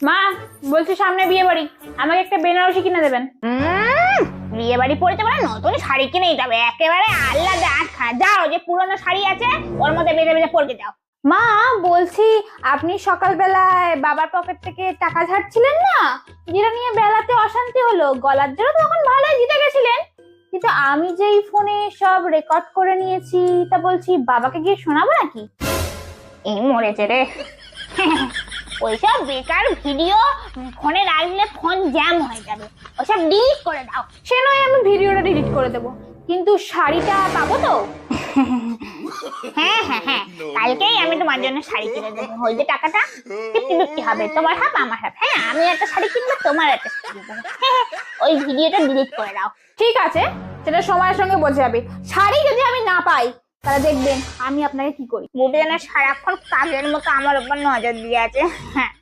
মা, বলছি সামনে বিয়ে বাড়ি, আমাকে একটা বেনারসি কিনে দেবেন। বিয়ে বাড়ি পড়েছে বলে নতুন শাড়ি কিনেই যাবে, একেবারে আলাদা আটখা। যাও, যে পুরনো শাড়ি আছে ওর মধ্যে বেঁধে বেঁধে পড়ে যাও। মা, বলছি আপনি সকালবেলায় বাবার পকেট থেকে টাকা ঝাড়ছিলেন না, যেটা নিয়ে বেলাতে অশান্তি হলো, গলার জন্য তখন ভালোই জিতে গেছিলেন, কিন্তু আমি যেই ফোনে সব রেকর্ড করে নিয়েছি, তা বলছি বাবাকে গিয়ে শোনাবো নাকি? এই মরেছে রে। ওইসব বেকার ভিডিও ফোনে রাখলে ফোন জ্যাম হয়ে যাবে, ওসব ডিলিট করে দাও। সে নয় আমি ভিডিওটা ডিলিট করে দেবো, কিন্তু শাড়িটা পাবো তো? হ্যাঁ হ্যাঁ হ্যাঁ, কালকেই আমি তোমার জন্য শাড়ি কিনে দেবো। ওই যে টাকাটা 50-50 হবে, তোমার হাফ আমার হাফ। হ্যাঁ, আমি একটা শাড়ি কিনবো, তোমার একটা শাড়ি কিনবো। ওই ভিডিওটা ডিলিট করে দাও। ঠিক আছে, সেটা সময়ের সঙ্গে বোঝা যাবে। শাড়ি যদি আমি না পাই তাহলে দেখবেন আমি আপনাকে কি করি। বুঝে যেন সারাক্ষণ কাজের মতো আমার উপর নজর দিয়ে আছে। হ্যাঁ,